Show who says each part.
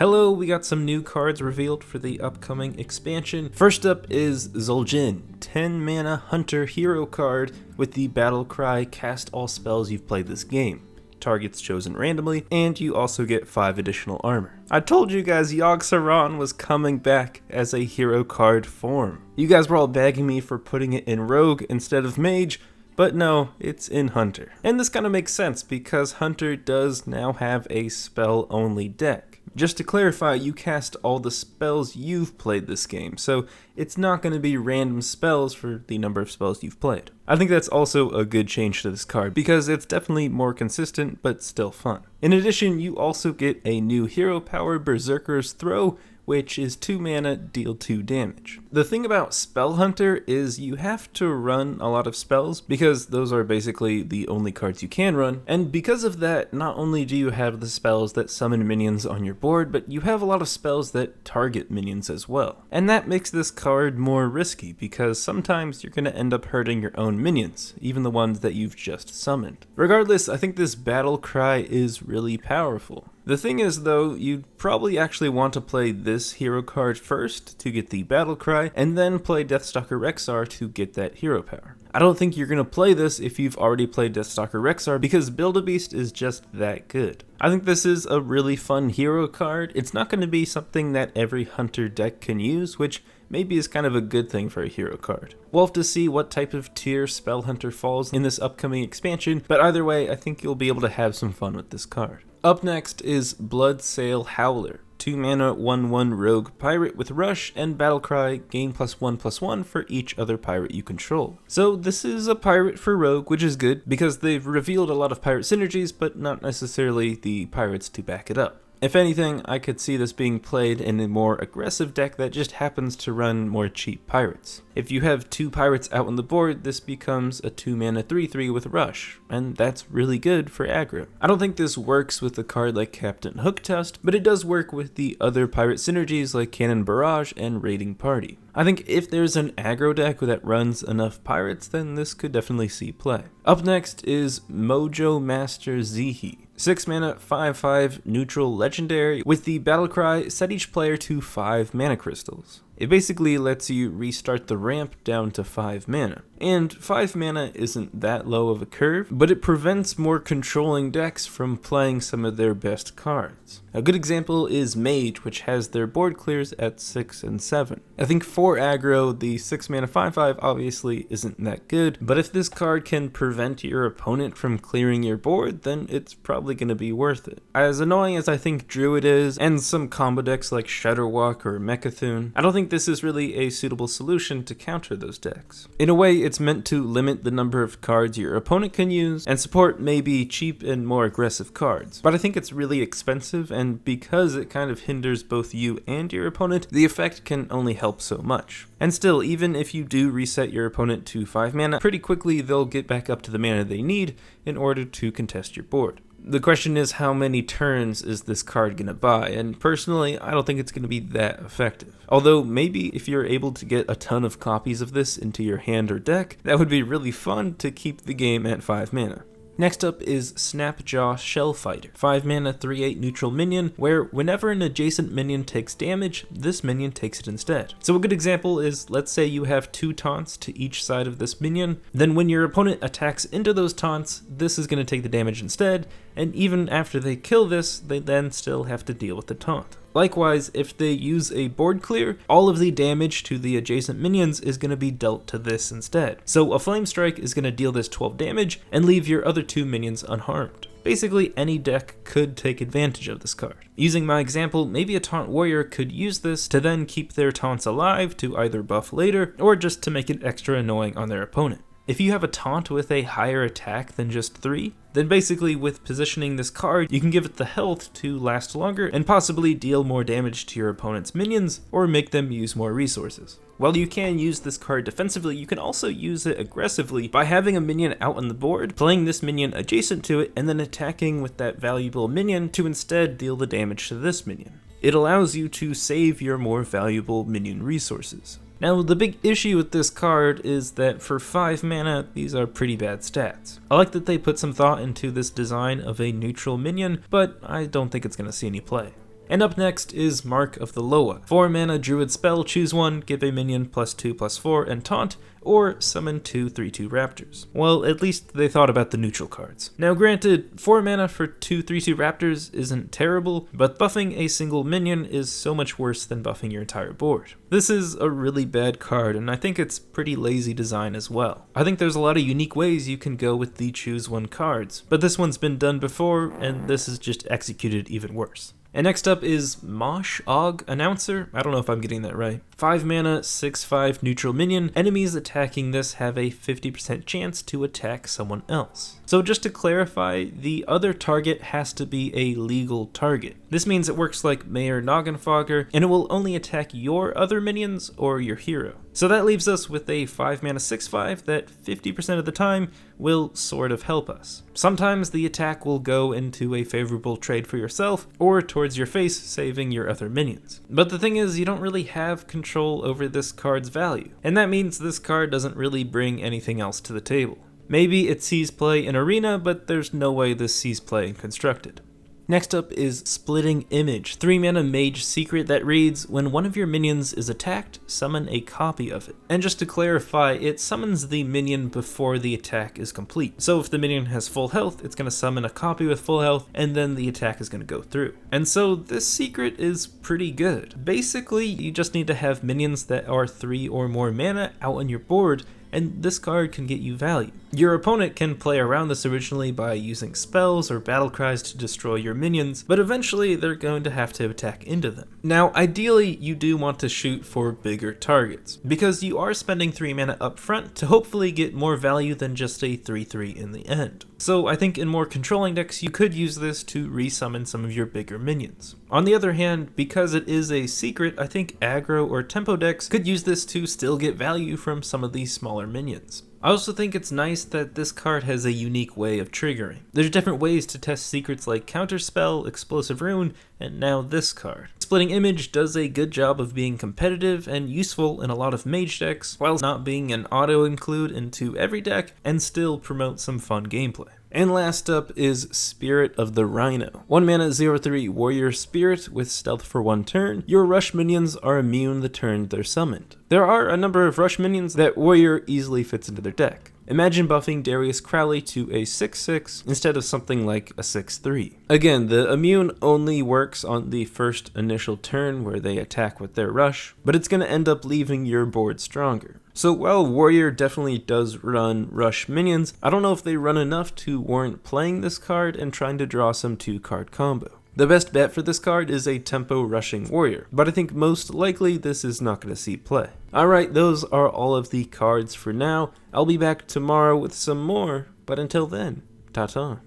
Speaker 1: Hello, we got some new cards revealed for the upcoming expansion. First up is Zildjian, 10 mana hunter hero card with the battle cry cast all spells you've played this game. Targets chosen randomly, and you also get 5 additional armor. I told you guys Yogg-Saron was coming back as a hero card form. You guys were all begging me for putting it in Rogue instead of Mage, but no, it's in Hunter. And this kind of makes sense because Hunter does now have a spell-only deck. Just to clarify, you cast all the spells you've played this game, so it's not going to be random spells for the number of spells you've played. I think that's also a good change to this card, because it's definitely more consistent, but still fun. In addition, you also get a new hero power, Berserker's Throw, which is 2 mana, deal 2 damage. The thing about Spell Hunter is you have to run a lot of spells, because those are basically the only cards you can run, and because of that, not only do you have the spells that summon minions on your board, but you have a lot of spells that target minions as well. And that makes this card more risky, because sometimes you're going to end up hurting your own minions, even the ones that you've just summoned. Regardless, I think this battle cry is really powerful. The thing is though, you'd probably actually want to play this hero card first to get the battle cry, and then play Deathstalker Rexxar to get that hero power. I don't think you're going to play this if you've already played Deathstalker Rexxar, because Build-A-Beast is just that good. I think this is a really fun hero card. It's not going to be something that every hunter deck can use, which maybe is kind of a good thing for a hero card. We'll have to see what type of tier Spell Hunter falls in this upcoming expansion, but either way, I think you'll be able to have some fun with this card. Up next is Bloodsail Howler, 2 mana 1/1 rogue pirate with rush and battlecry, gain +1/+1 for each other pirate you control. So this is a pirate for rogue, which is good because they've revealed a lot of pirate synergies, but not necessarily the pirates to back it up. If anything, I could see this being played in a more aggressive deck that just happens to run more cheap pirates. If you have 2 pirates out on the board, this becomes a 2 mana 3/3 with rush, and that's really good for aggro. I don't think this works with a card like Captain Hooktusk, but it does work with the other pirate synergies like Cannon Barrage and Raiding Party. I think if there's an aggro deck that runs enough pirates, then this could definitely see play. Up next is Mojo Master Zhe, 6 mana 5/5 neutral legendary with the battle cry, set each player to 5 mana crystals. It basically lets you restart the ramp down to 5 mana. And 5 mana isn't that low of a curve, but it prevents more controlling decks from playing some of their best cards. A good example is Mage, which has their board clears at 6 and 7. I think for aggro, the 6 mana 5/5 obviously isn't that good, but if this card can prevent your opponent from clearing your board, then it's probably going to be worth it. As annoying as I think Druid is, and some combo decks like Shadowwalk or Mechathune, I don't think this is really a suitable solution to counter those decks. In a way, it's meant to limit the number of cards your opponent can use, and support maybe cheap and more aggressive cards. But I think it's really expensive, and because it kind of hinders both you and your opponent, the effect can only help so much. And still, even if you do reset your opponent to 5 mana, pretty quickly they'll get back up to the mana they need in order to contest your board. The question is, how many turns is this card going to buy? And personally, I don't think it's going to be that effective. Although maybe if you're able to get a ton of copies of this into your hand or deck, that would be really fun to keep the game at 5 mana. Next up is Snapjaw Shellfighter, 5 mana 3/8 neutral minion, where whenever an adjacent minion takes damage, this minion takes it instead. So a good example is, let's say you have 2 taunts to each side of this minion, then when your opponent attacks into those taunts, this is going to take the damage instead, and even after they kill this, they then still have to deal with the taunt. Likewise, if they use a board clear, all of the damage to the adjacent minions is going to be dealt to this instead. So a Flame Strike is going to deal this 12 damage and leave your other 2 minions unharmed. Basically, any deck could take advantage of this card. Using my example, maybe a Taunt Warrior could use this to then keep their taunts alive to either buff later, or just to make it extra annoying on their opponent. If you have a taunt with a higher attack than just 3, then basically with positioning this card, you can give it the health to last longer and possibly deal more damage to your opponent's minions or make them use more resources. While you can use this card defensively, you can also use it aggressively by having a minion out on the board, playing this minion adjacent to it, and then attacking with that valuable minion to instead deal the damage to this minion. It allows you to save your more valuable minion resources. Now, the big issue with this card is that for 5 mana, these are pretty bad stats. I like that they put some thought into this design of a neutral minion, but I don't think it's going to see any play. And up next is Mark of the Loa. 4 mana druid spell, choose one, give a minion +2/+4 and taunt, or summon 2 3/2 raptors. Well, at least they thought about the neutral cards. Now granted, 4 mana for 2 3/2 raptors isn't terrible, but buffing a single minion is so much worse than buffing your entire board. This is a really bad card, and I think it's pretty lazy design as well. I think there's a lot of unique ways you can go with the choose one cards, but this one's been done before, and this is just executed even worse. And next up is Mosh Aughh Announcer. I don't know if I'm getting that right. 5 mana, 6/5 neutral minion. Enemies attacking this have a 50% chance to attack someone else. So just to clarify, the other target has to be a legal target. This means it works like Mayor Noggenfogger, and it will only attack your other minions or your hero. So that leaves us with a 5 mana 6/5 that 50% of the time will sort of help us. Sometimes the attack will go into a favorable trade for yourself, or towards your face, saving your other minions. But the thing is, you don't really have control over this card's value, and that means this card doesn't really bring anything else to the table. Maybe it sees play in Arena, but there's no way this sees play in Constructed. Next up is Splitting Image, 3 mana mage secret that reads, when one of your minions is attacked, summon a copy of it. And just to clarify, it summons the minion before the attack is complete. So if the minion has full health, it's going to summon a copy with full health, and then the attack is going to go through. And so this secret is pretty good. Basically, you just need to have minions that are 3 or more mana out on your board, and this card can get you value. Your opponent can play around this originally by using spells or battle cries to destroy your minions, but eventually they're going to have to attack into them. Now, ideally, you do want to shoot for bigger targets, because you are spending 3 mana up front to hopefully get more value than just a 3/3 in the end. So I think in more controlling decks, you could use this to resummon some of your bigger minions. On the other hand, because it is a secret, I think aggro or tempo decks could use this to still get value from some of these smaller minions. I also think it's nice that this card has a unique way of triggering. There's different ways to test secrets like Counterspell, Explosive Rune, and now this card. Splitting Image does a good job of being competitive and useful in a lot of mage decks, while not being an auto-include into every deck, and still promote some fun gameplay. And last up is Spirit of the Rhino. 1 mana 0/3 Warrior Spirit with stealth for 1 turn. Your rush minions are immune the turn they're summoned. There are a number of rush minions that Warrior easily fits into their deck. Imagine buffing Darius Crowley to a 6/6 instead of something like a 6/3. Again, the immune only works on the first initial turn where they attack with their rush, but it's going to end up leaving your board stronger. So while Warrior definitely does run rush minions, I don't know if they run enough to warrant playing this card and trying to draw some 2-card combo. The best bet for this card is a tempo rushing warrior, but I think most likely this is not going to see play. Alright, those are all of the cards for now. I'll be back tomorrow with some more, but until then, ta-ta.